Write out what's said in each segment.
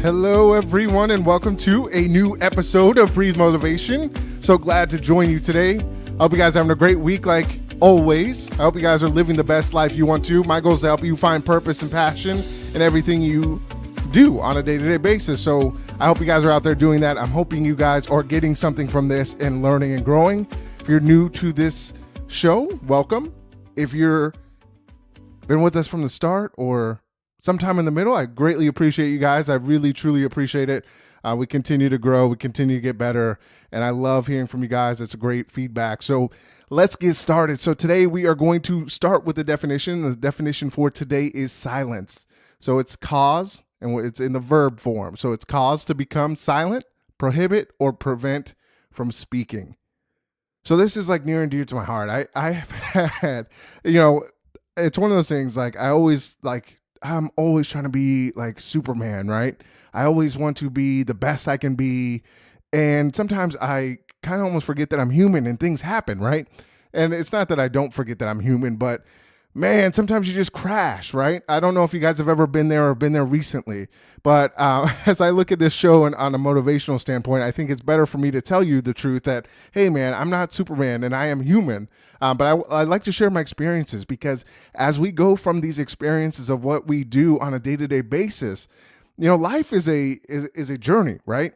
Hello, everyone, and welcome to a new episode of Breathe Motivation. So glad to join you today. I hope you guys are having a great week like always. I hope you guys are living the best life you want to. My goal is to help you find purpose and passion in everything you do on a day-to-day basis. So I hope you guys are out there doing that. I'm hoping you guys are getting something from this and learning and growing. If you're new to this show, welcome. If you're been with us from the start or sometime in the middle, I greatly appreciate you guys. I really, truly appreciate it. We continue to grow. We continue to get better. And I love hearing from you guys. It's great feedback. So let's get started. So today we are going to start with the definition. The definition for today is silence. So it's cause, and it's in the verb form. So it's cause to become silent, prohibit, or prevent from speaking. So this is like near and dear to my heart. I've had, it's one of those things I'm always trying to be like Superman, right? I always want to be the best I can be. And sometimes I kind of almost forget that I'm human and things happen, right? And it's not that I don't forget that I'm human, but man, sometimes you just crash, right? I don't know if you guys have ever been there or been there recently, but as I look at this show and on a motivational standpoint, I think it's better for me to tell you the truth that, hey man, I'm not Superman and I am human. But I like to share my experiences because as we go from these experiences of what we do on a day-to-day basis, life is a journey, right?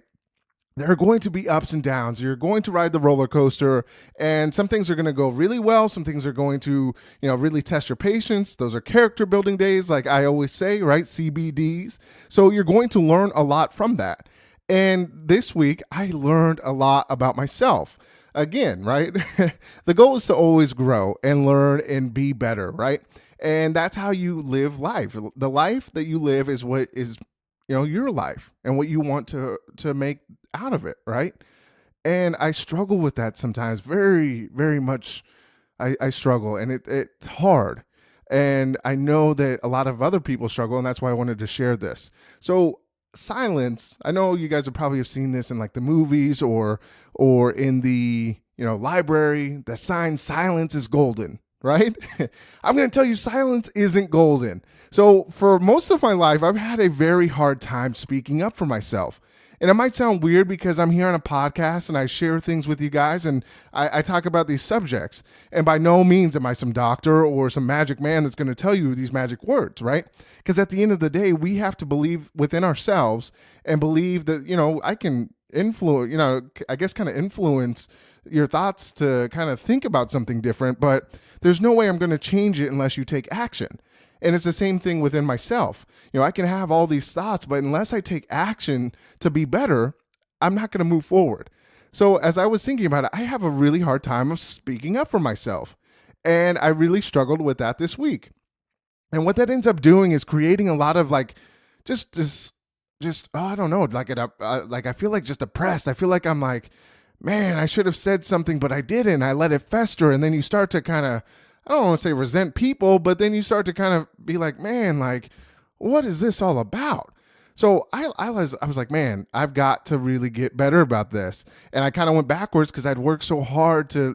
There are going to be ups and downs. You're going to ride the roller coaster, and some things are going to go really well. Some things are going to, really test your patience. Those are character building days, like I always say, right? CBDs. So you're going to learn a lot from that. And this week, I learned a lot about myself. Again, right? The goal is to always grow and learn and be better, right? And that's how you live life. The life that you live is what is, your life and what you want to make out of it, right? And I struggle with that sometimes, very, very much. I struggle, and it's hard. And I know that a lot of other people struggle, and that's why I wanted to share this. So silence, I know you guys have probably seen this in like the movies or in the library, the sign "silence is golden," right? I'm going to tell you silence isn't golden. So for most of my life, I've had a very hard time speaking up for myself. And it might sound weird because I'm here on a podcast and I share things with you guys and I talk about these subjects. And by no means am I some doctor or some magic man that's going to tell you these magic words, right? Because at the end of the day, we have to believe within ourselves and believe that, I can influence, influence your thoughts to kind of think about something different, but there's no way I'm going to change it unless you take action. And it's the same thing within myself. I can have all these thoughts, but unless I take action to be better, I'm not going to move forward. So as I was thinking about it, I have a really hard time of speaking up for myself. And I really struggled with that this week. And what that ends up doing is creating a lot of I don't know, I feel like just depressed. I feel like I'm like, man, I should have said something, but I didn't. I let it fester. And then you start to kind of, I don't want to say resent people, but then you start to kind of be like, man, like, what is this all about? So I was like, man, I've got to really get better about this. And I kind of went backwards because I'd worked so hard to,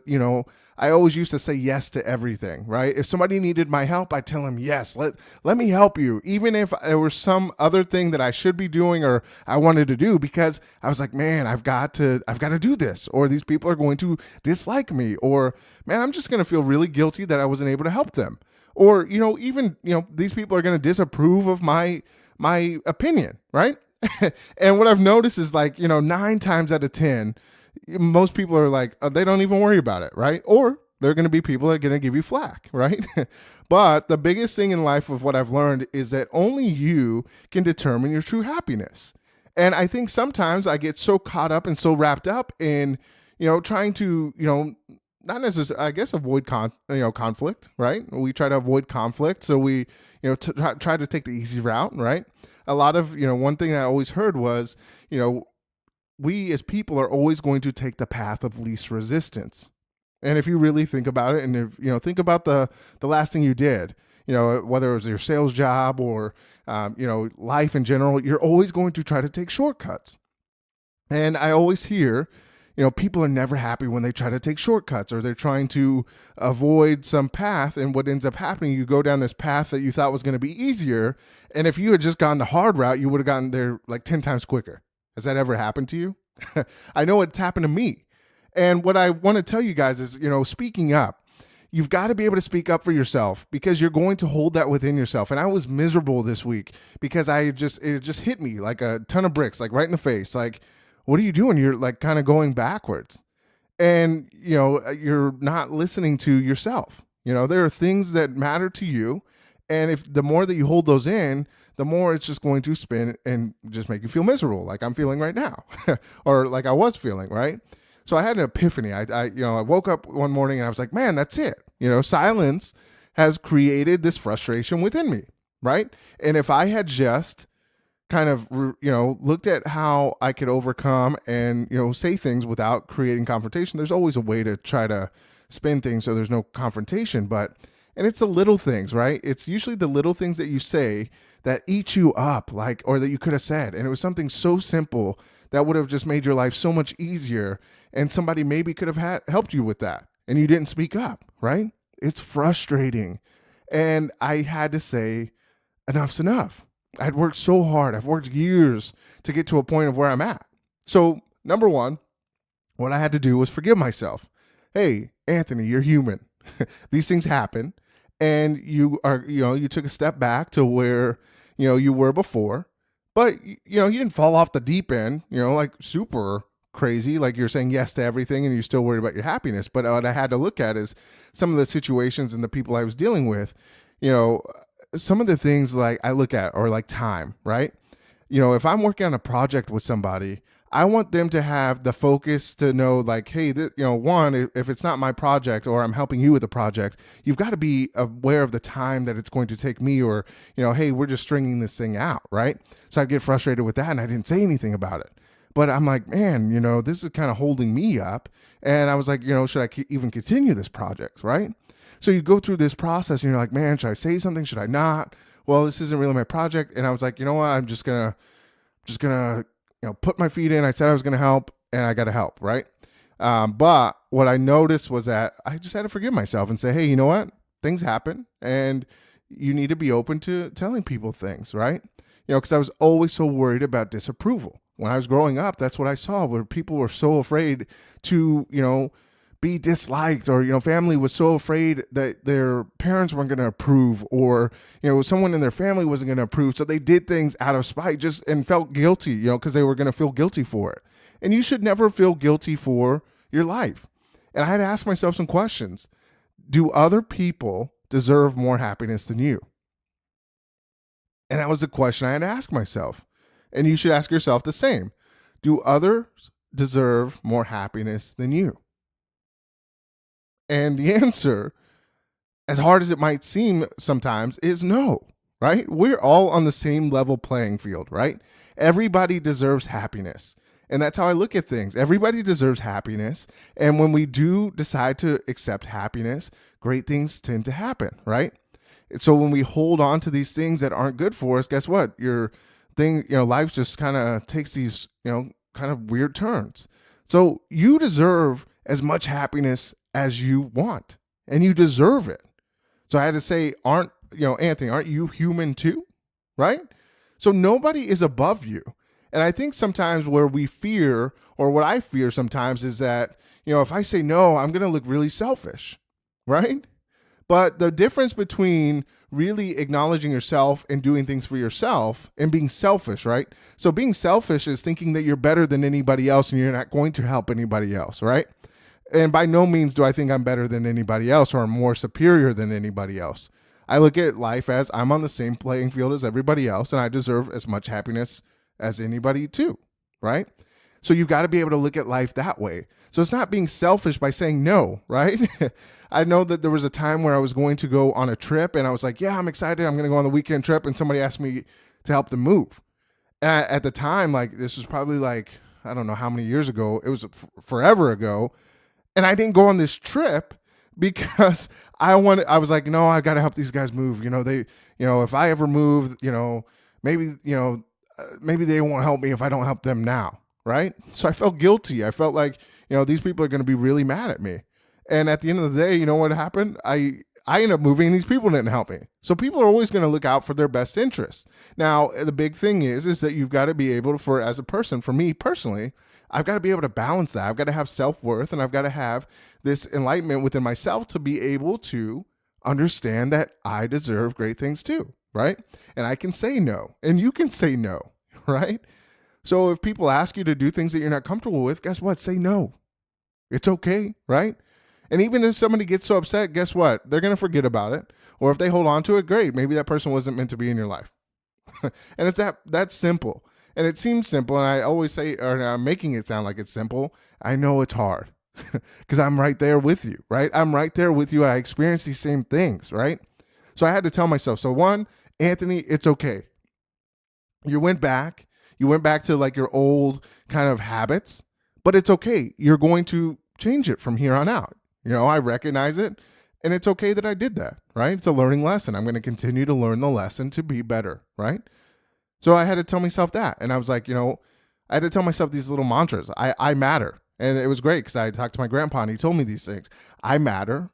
I always used to say yes to everything, right? If somebody needed my help, I'd tell them, yes, let me help you. Even if there was some other thing that I should be doing or I wanted to do, because I was like, man, I've got to do this, or these people are going to dislike me, or man, I'm just going to feel really guilty that I wasn't able to help them. Or, these people are going to disapprove of my opinion, right? And what I've noticed is 9 times out of 10, most people are like, they don't even worry about it, right? Or they're going to be people that are going to give you flack, right? But the biggest thing in life of what I've learned is that only you can determine your true happiness. And I think sometimes I get so caught up and so wrapped up in, trying to, not necessarily, I guess, avoid conflict, right? We try to avoid conflict. So we, try to take the easy route, right? A lot of, one thing I always heard was, we as people are always going to take the path of least resistance. And if you really think about it, and if, think about the last thing you did, whether it was your sales job or, life in general, you're always going to try to take shortcuts. And I always hear, people are never happy when they try to take shortcuts or they're trying to avoid some path. And what ends up happening, you go down this path that you thought was going to be easier. And if you had just gone the hard route, you would have gotten there like 10 times quicker. Has that ever happened to you? I know it's happened to me. And what I want to tell you guys is, speaking up, you've got to be able to speak up for yourself because you're going to hold that within yourself. And I was miserable this week because it just hit me like a ton of bricks, like right in the face. Like, what are you doing? You're like kind of going backwards and, you're not listening to yourself. There are things that matter to you. And if the more that you hold those in, the more it's just going to spin and just make you feel miserable, like I'm feeling right now, or like I was feeling, right? So I had an epiphany. I woke up one morning and I was like, man, that's it. Silence has created this frustration within me, right? And if I had just kind of, looked at how I could overcome and, say things without creating confrontation, there's always a way to try to spin things so there's no confrontation. And it's the little things, right? It's usually the little things that you say that eat you up, or that you could have said. And it was something so simple that would have just made your life so much easier. And somebody maybe could have helped you with that. And you didn't speak up, right? It's frustrating. And I had to say, enough's enough. I'd worked so hard. I've worked years to get to a point of where I'm at. So, number one, what I had to do was forgive myself. Hey, Anthony, you're human. These things happen. And you took a step back to where, you were before. But, you didn't fall off the deep end, like super crazy, like you're saying yes to everything and you're still worried about your happiness. But what I had to look at is some of the situations and the people I was dealing with, some of the things like I look at or like time, right? If I'm working on a project with somebody, I want them to have the focus to know like, hey, one, if it's not my project or I'm helping you with the project, you've got to be aware of the time that it's going to take me or, hey, we're just stringing this thing out, right? So I'd get frustrated with that and I didn't say anything about it. But I'm like, man, this is kind of holding me up. And I was like, should I even continue this project, right? So you go through this process and you're like, man, should I say something? Should I not? Well, this isn't really my project. And I was like, you know what? I'm just gonna put my feet in. I said I was gonna help, and I got to help, right? But what I noticed was that I just had to forgive myself and say, hey, you know what? Things happen, and you need to be open to telling people things, right? Because I was always so worried about disapproval. When I was growing up, that's what I saw, where people were so afraid to, be disliked, or, family was so afraid that their parents weren't going to approve, or, someone in their family wasn't going to approve. So they did things out of spite and felt guilty, because they were going to feel guilty for it. And you should never feel guilty for your life. And I had to ask myself some questions. Do other people deserve more happiness than you? And that was the question I had to ask myself. And you should ask yourself the same. Do others deserve more happiness than you? And the answer, as hard as it might seem sometimes, is no, right? We're all on the same level playing field, right? Everybody deserves happiness. And that's how I look at things. Everybody deserves happiness. And when we do decide to accept happiness, great things tend to happen, right? So when we hold on to these things that aren't good for us, guess what? Life just kind of takes these, kind of weird turns. So you deserve as much happiness as you want, and you deserve it. So I had to say, Anthony, aren't you human too? Right? So nobody is above you. And I think sometimes where we fear, or what I fear sometimes, is that, if I say no, I'm going to look really selfish, right? But the difference between really acknowledging yourself and doing things for yourself and being selfish, right? So being selfish is thinking that you're better than anybody else and you're not going to help anybody else, right? And by no means do I think I'm better than anybody else or I'm more superior than anybody else. I look at life as I'm on the same playing field as everybody else, and I deserve as much happiness as anybody too, right? So you've got to be able to look at life that way. So it's not being selfish by saying no, right? I know that there was a time where I was going to go on a trip and I was like, yeah, I'm excited. I'm going to go on the weekend trip. And somebody asked me to help them move. And at the time, this was probably I don't know how many years ago. It was forever ago. And I didn't go on this trip because I was like, no, I got to help these guys move. If I ever move, maybe they won't help me if I don't help them now. Right. So I felt guilty. I felt like, these people are going to be really mad at me. And at the end of the day, you know what happened? I ended up moving and these people didn't help me. So people are always going to look out for their best interests. Now, the big thing is that you've got to be able to, as a person, for me personally, I've got to be able to balance that. I've got to have self-worth and I've got to have this enlightenment within myself to be able to understand that I deserve great things too, right? And I can say no and you can say no, right? So if people ask you to do things that you're not comfortable with, guess what? Say no. It's okay, right? And even if somebody gets so upset, guess what? They're going to forget about it. Or if they hold on to it, great. Maybe that person wasn't meant to be in your life. And it's that's simple. And it seems simple. And I always say, or I'm making it sound like it's simple. I know it's hard because I'm right there with you, right? I'm right there with you. I experience these same things, right? So I had to tell myself, so one, Anthony, it's okay. You went back to like your old kind of habits, but it's okay. You're going to change it from here on out. I recognize it and it's okay that I did that, right? It's a learning lesson. I'm going to continue to learn the lesson to be better, right? So I had to tell myself that. And I was like, I had to tell myself these little mantras. I matter. And it was great because I talked to my grandpa and he told me these things. I matter,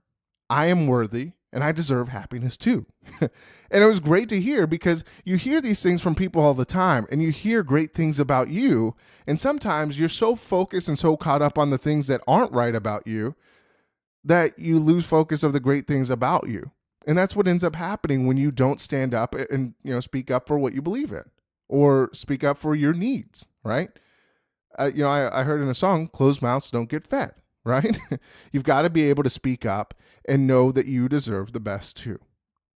I am worthy, and I deserve happiness too. And it was great to hear because you hear these things from people all the time and you hear great things about you. And sometimes you're so focused and so caught up on the things that aren't right about you that you lose focus of the great things about you. And that's what ends up happening when you don't stand up and, speak up for what you believe in or speak up for your needs, right? I heard in a song, closed mouths don't get fed, right? You've got to be able to speak up and know that you deserve the best too.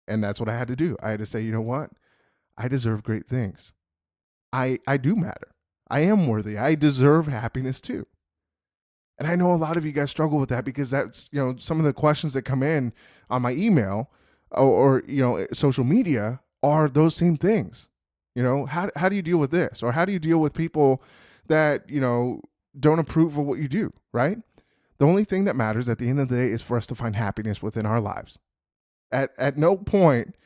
And that's what I had to do. I had to say, you know what? I deserve great things. I do matter. I am worthy. I deserve happiness too. And I know a lot of you guys struggle with that because that's, some of the questions that come in on my email or social media are those same things. How do you deal with this? Or how do you deal with people that, don't approve of what you do, right? The only thing that matters at the end of the day is for us to find happiness within our lives. At no point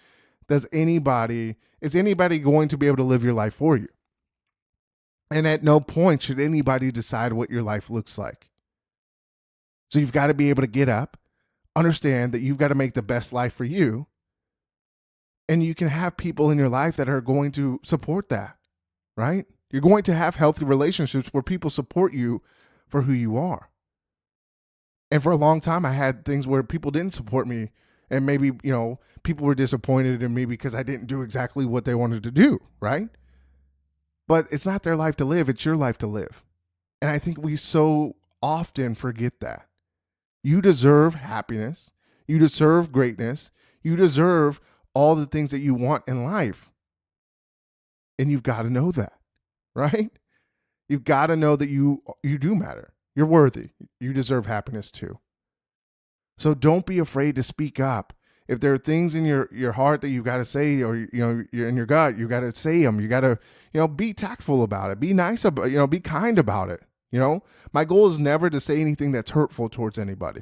is anybody going to be able to live your life for you. And at no point should anybody decide what your life looks like. So you've got to be able to get up, understand that you've got to make the best life for you. And you can have people in your life that are going to support that, right? You're going to have healthy relationships where people support you for who you are. And for a long time, I had things where people didn't support me. And maybe, people were disappointed in me because I didn't do exactly what they wanted to do, right? But it's not their life to live. It's your life to live. And I think we so often forget that. You deserve happiness. You deserve greatness. You deserve all the things that you want in life. And you've got to know that, right? You've got to know that you do matter. You're worthy. You deserve happiness too. So don't be afraid to speak up. If there are things in your heart that you've got to say, or you're in your gut, you got to say them. You got to be tactful about it. Be nice about be kind about it. My goal is never to say anything that's hurtful towards anybody,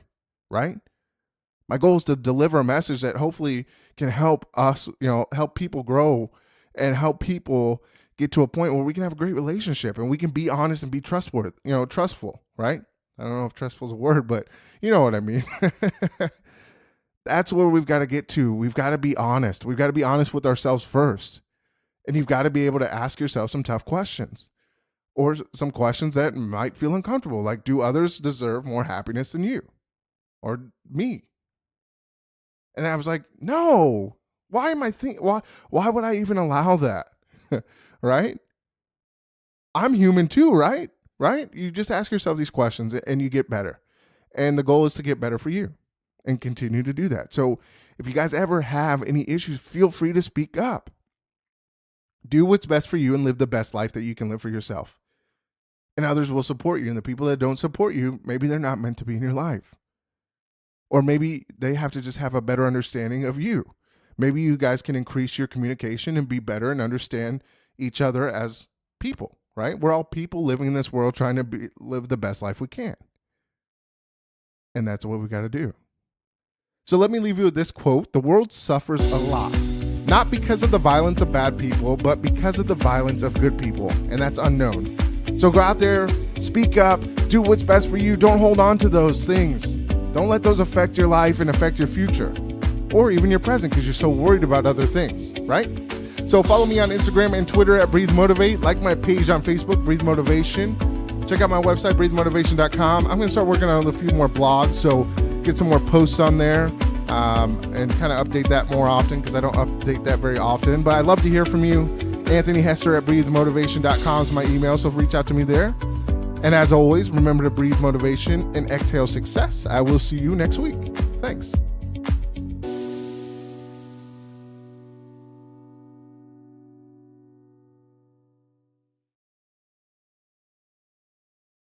right? My goal is to deliver a message that hopefully can help us, help people grow and help people get to a point where we can have a great relationship and we can be honest and be trustworthy, trustful, right? I don't know if trustful is a word, but you know what I mean. That's where we've got to get to. We've got to be honest. We've got to be honest with ourselves first. And you've got to be able to ask yourself some tough questions or some questions that might feel uncomfortable. Like, do others deserve more happiness than you or me? And I was like, no, why am I thinking, why would I even allow that? Right? I'm human too, right? Right? You just ask yourself these questions and you get better. And the goal is to get better for you and continue to do that. So if you guys ever have any issues, feel free to speak up. Do what's best for you and live the best life that you can live for yourself. And others will support you. And the people that don't support you, maybe they're not meant to be in your life. Or maybe they have to just have a better understanding of you. Maybe you guys can increase your communication and be better and understand each other as people, right? We're all people living in this world trying to live the best life we can. And that's what we got to do. So let me leave you with this quote. The world suffers a lot, not because of the violence of bad people, but because of the violence of good people. And that's unknown. So go out there, speak up, Do what's best for you. Don't hold on to those things. Don't let those affect your life and affect your future or even your present because you're so worried about other things, right? So follow me on Instagram and Twitter at Breathe Motivate. Like my page on Facebook, Breathe Motivation. Check out my website, breathemotivation.com. I'm going to start working on a few more blogs, so get some more posts on there and kind of update that more often because I don't update that very often. But I'd love to hear from you. Anthony Hester at breathemotivation.com is my email, so reach out to me there. And as always, remember to breathe motivation and exhale success. I will see you next week. Thanks.